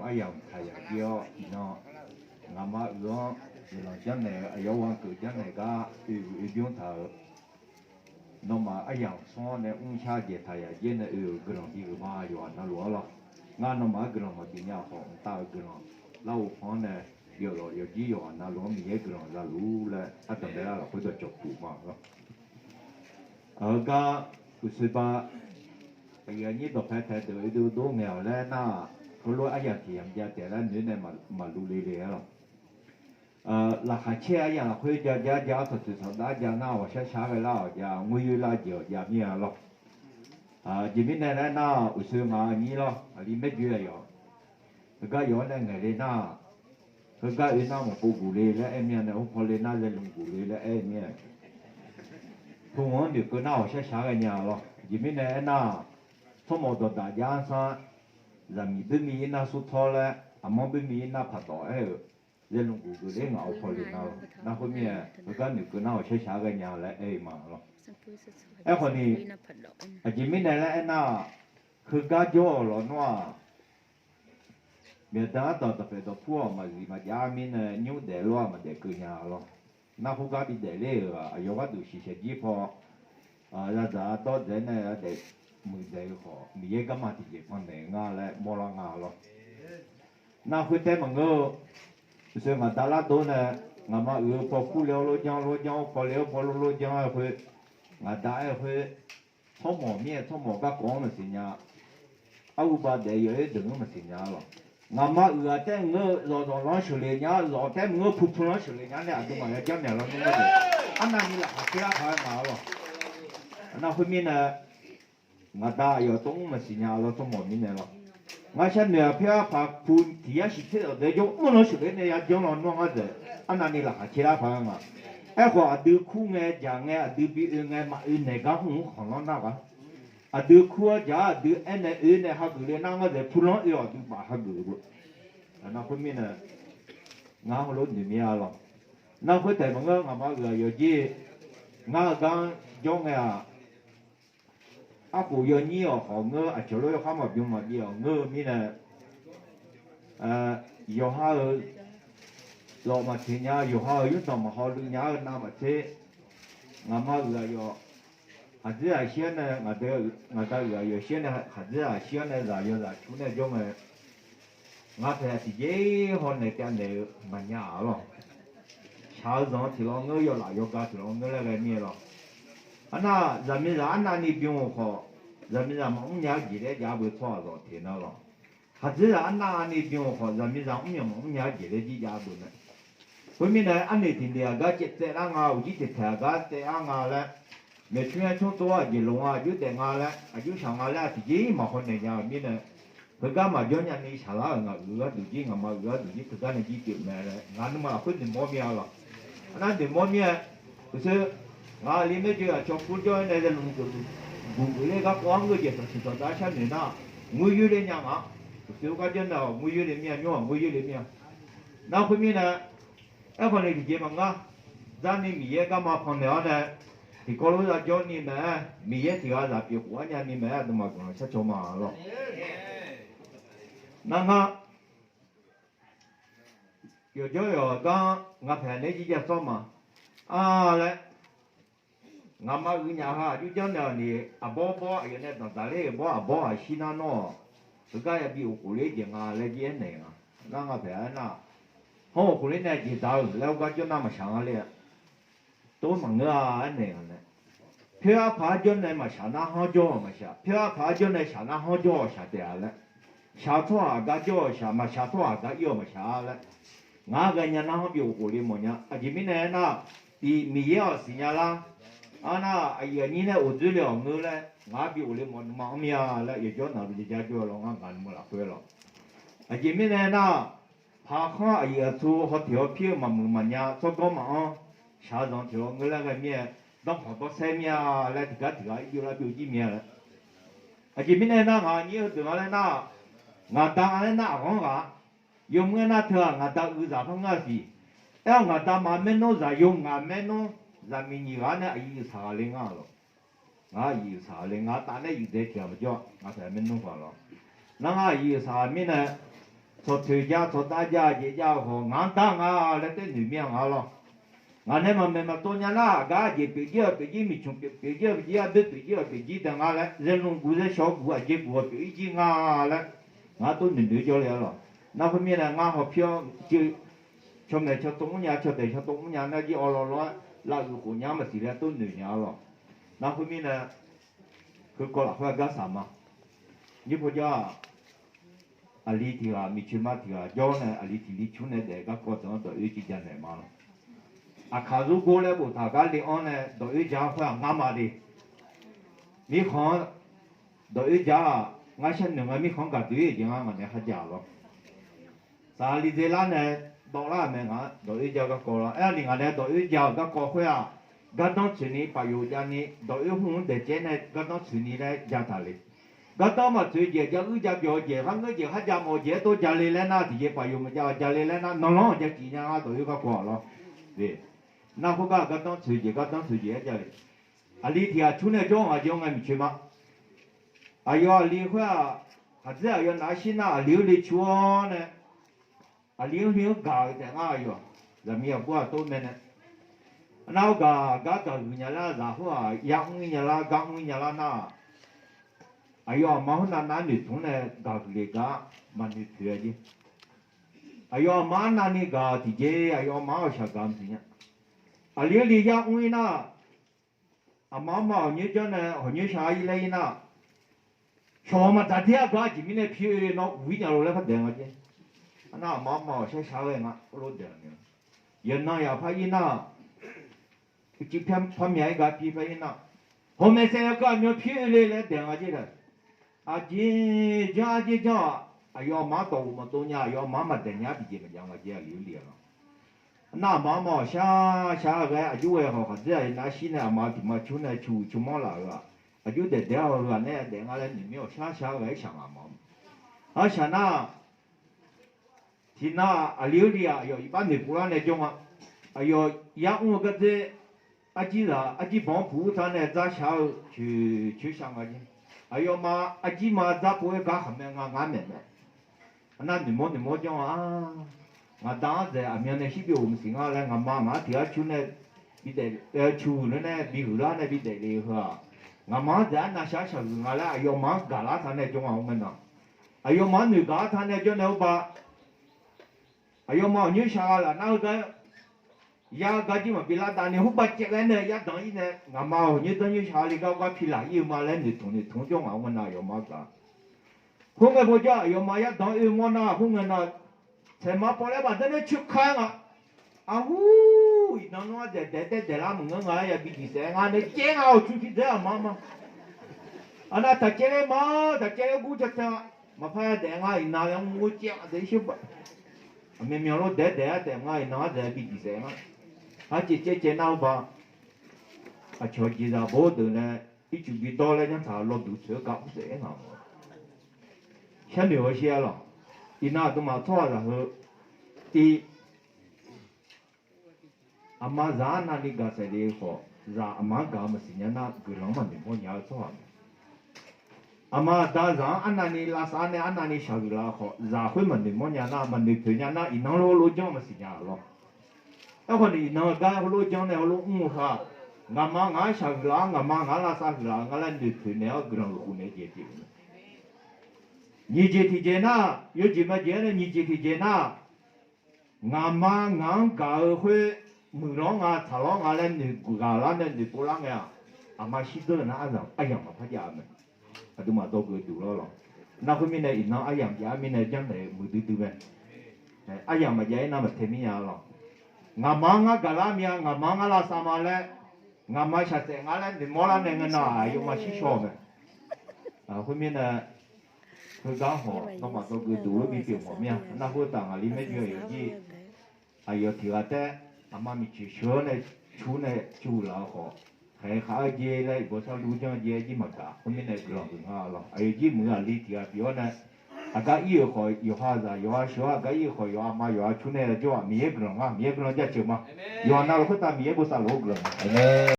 ai yang thaya dio no ngama uang lo jang này ayo wang cứ jang này cả biong thở nó mà ai yang so này cha je thaya je này cái lòng đi mà yo na lo lo ngà nó mà cái lòng mà đi nhà họ ta cái lòng lâu phong này有了有机有那罗米也个人在路了，他等待了会做脚步嘛，个就是把哎呀，你都拍拍都苗了那，后来哎呀，天家在那女的嘛路里来了，那还切哎呀，回家就是说大家那我先下个老家，我有辣椒家面了，这边呢那我说嘛你了，里面就有，那个有那个的那。cái cái nào mà phụ cụ lê là em nha nó không lên nào là lùng cụ lê là em nha không muốn được cái nào sẽ xả cái nhà lo chỉ biết này nào không một đồ đại gia sa là mình bên mình na sút thò là mong bên mình na phát đỏ ấy là lùng cụ lê ngạo không lên nào na không nghe cái được cái nào sẽ xả cái nhà là em mà lo em còn đi chỉ biết này là nàoคือการจ่อlo nó người ta đó phải đó phù mà gia mình nhiều để lo mà để cứ nhà lo, na không có bị để lệ à, yêu cái đồ xí xí gì phò, ra đó để này để mười để họ, mười cái mà thì phần này ngà lại mua la ngà lo, na không thể mà ngờ, rồi mà ta là đó này, ngà mà phò phù lo giang, phò lo giang phải, ngà ta phải, thâu mỏ các con là gì nhá, áo ba để yêu đừng mà gì nhá lo. ngà mà thế ngơ rồi nó xử lý nhá rồi thế ngơ phụ nó xử lý nhá này đúng mà cái này nó đúng rồi anh này là cái là mà rồi nó hôm nay ngà ta yêu tung mà xin nhà nó tung một mình này rồi ngà xem nè phía phật phụ thì á sĩ thế để cho nó xử lý này cho nó ngon hết anh này là cái là mà ai qua từ khu nghe giang nghe từ bị nghe mà này cái không còn nó nào cả từ khu giá từ anh này học cái năng cái phụ nó yêu từ bà học cái nó không biết là ngã một lúc gì à lo nó phải thấy bằng cái ngã bao giờ giờ gì ngã cái giống như phụ giờ nhiều họ ngơ chỗ đó họ mà dùng mà nhiều ngơ mi là giờ họ lo mà thế nhà giờ họ yếu tố mà họ lưu nhà nào mà thế ngã mà giờ chỉ là xem này ngã ta giờ xem này chỉ là xem này là chúng này giống như ngã thế thì dễ hơn này cái này mà nhà lo cháo rong thì lo ngơ yo cả thì lo ngơ là cái gì lo anh à giờ mình anh này biếng họ giờ mình mà ông nhà gì đấy nhà bự thoa rồi thì nó lo chỉ là anh này biếng họ giờ mình ông nhà gì đấy gì nhà bự này bởi vì này anh này thì cái chết anh à chỉ chết cái chết anh à là người chuyên cho tôi gì luôn à chứ để ngà là chứ sang ngà là thì dễ mà hơn này nhà mình này cái mà do nhà này xả lá ngà được gì ngà mà được gì cái này chỉ kiểu này ngà nó mà quyết định mua mía rồi anh định mua mía cứ ngà li mấy chuyện cho phụ cho này là luôn bụng cái các quán người gì thật sự đã xem này na mua yêu đến nhà mà cứ cái chuyện nào mua yêu đến mía nhau mua yêu đến mía nào khi mình này em phần này thì gì mà ngà gia đình mía cái mà phần này thì có lúc là cho ni mẹ mía thì là việc của nhà ni mẹ nhưng mà còn sẽ cho mà lo năng á kiểu cho có ngập hè đấy chỉ cho xong mà đấy ngập mà cái nhà ha chú cho nên thì bó cái này tao lấy bó xin nó cái cái bị cụ lấy tiền lấy tiền này năng ngập hè na không cụ lấy này chỉ tao lấy cái cho nó mà sáng lên tôi mà ngờ anh này phía phá chân này mà sáng nào họ cho mà sáng phía phá chân này sáng nào họ cho sáng thế là sáng thoa cái cho sáng mà sáng thoa cái yêu mà sáng là ngã cái nhà nào họ biểu cụ đi mà nhá chỉ biết này na thì mình yêu sinh nhá là na ai nhìn này ở dưới lòng người là ngã biểu đi mà mía là yêu cho nào thì cha cho lòng ngã mà là quên rồi chỉ biết này na phá khó ai thu họ thiếu phía mà nhá cho có mà sáng rồi thiếu người là cái míaต้องขอตัวเสียแล้วถึงก็อยู่แล้วอยู่ที่เมียแล้วอาจจะไม่แน่นะงานนี้ถึงอะไรนะงานต่างอะไรนะของงานยมเงินนะเธองานต่างอื่นจะทำงานสิแล้วงานต่างมาเมนูจะยมงานเมนูจะมีงานเนี่ยอีสานเลยงานหรองานอีสานเลยงานต่างเนี่ยอยู่เด็กเกี่ยวกับงานแต่เมนูฟังหรอนั่งงานอีสานมีเนี่ยท做推家做大家也家伙，俺当啊来对女面啊了。俺那么多年了，俺也北京没穷，北京等俺来，人龙谷的小谷啊，结果北京啊来，俺都能留下来了。那后面呢，俺好票就，像那像东年，像东年那就老那个姑娘嘛，现在都女年了。那后面呢，去过了会干啥嘛？你不叫。阿里提啊，米去马提啊，叫呢阿里提里出呢，大家过程都有几件来嘛了。啊，卡如过来不，大家里安呢都有家会阿妈的，米看都有家，我现在我米看个对已经俺们还家了。啥里在那呢？到那没俺都有家个过了，哎，另外呢都有家个过会啊，个当村里把有家呢都有红的钱呢，个当村里呢家他哩。个当嘛最姐家二家表姐，俺个姐还家冇姐都家里来那地把有么家里来那，能让家几年啊都有个过了，对。那后个当最姐家里，啊里天啊出来叫我没去嘛，啊要离婚啊，还是要拿些那留里去呢，啊留搞的啊哟，人民不都没呢，那个年了，然后啊养年了，刚年了那。哎呀，妈那女同呢，搞那个蛮女推的。哎呀，妈那个弟弟，哎呀，妈小干子呢。啊，里家我那，啊妈你叫呢，你下一来那，小嘛昨天个前面那皮那五年了那个点个的，那妈先下来嘛，我老点呢。人那也怕那，这片旁边一个皮怕那，后面三个你皮来点个的。啊，哎呀，妈到我们多年，哎呀，妈妈在家比这个讲我这流利了。那妈下个就为好，或者那些呢妈的嘛，就那就忙那个，啊就在这个那在俺那里面下个想啊妈，啊想那，听那啊流利啊，要一般的不然那种啊，哎呦，养我个这，啊几帮铺他呢，咋下去想个去。哎呦妈，阿姐妈咋不会搞后面俺妹妹？那你莫讲啊！我当时阿面那些比我们新啊来，我妈第二出呢，比得出了呢，比后来呢比得厉害。我妈在那小时我来，哎呦妈搞了他那种我们呐，哎呦妈你搞他那种那把，哎呦妈你下了那个。ya gaji ma bila tani hu bacche ga ne ya dang ne nga ma ni dan yu sha li ga ga phila yu ma le ni thong jong ma wa na yo ma ga hu ga bo ja yo ma ya dang yu ma na hu nga na che ma po le ba de ne chu kha nga a hu i na no de la mu nga ya bi di se nga ne che nga chu ki de ma ana ta che le ma ta che le gu cha ta ma pa ya de nga i na ya mu che de shi ba me me lo de nga i na de bi di se nga à chị nào bà à cho chị ra bố từ này ít chụp bị to lên thà lo đủ sữa cạo sẽ nào xem điều xe rồi thì nào tôi mà thoa là hơi thì mà giá na đi gà sẽ đi khó giá mà gà mà xin nhá cứ lòng mà mình muốn nhớ thoa mà đã giá anh này là sao này anh này sao là khó giá phải mình muốn nhớ na mình phải nhớ na ít nó lo cho mà xin nhớ rồi cái con này nó cái hồ lô trong này hồ lô ha, ngắm mà ngã sang lá ngắm mà ngã là sang lá ngã là được thứ này cái lòng hồ này dễ chịu, như vậy thì dễ na, như vậy mà dễ là như vậy thì dễ na, ngắm mà ngắm cả hơi mưa nó ngã thả nó ngã lên được gà lên được bố lăng à, mà xí đỡ na ăn ai mà phải giảm mình, tôi mà tôi cứ đủ lo, na hôm nay nó ai giảm mình này chẳng để mưa từ bên, ai mà dễ na mà thêm mình à lo. Ngamanga galamia ngamanga la samale ngama shate ngala ni mola ne ngana yu ma shi sho me hu mi na hu ga ho no ma to gu du bi pi mo mia na hu ta nga li me ju yu ji ayo ti ga te ama mi chi sho ne chu la ho hai kha ji le bo sa lu jang ji ji ma ka hu mi ne glo nga lo ayo ji mu ga li ti ga bi na aga yi ho yu ha za yu ha sho aga yi ho yu ma yu chu ne jo mi ye glo nga mi ye glo ja chu ma yu na lo ta mi ye bo sa lo glo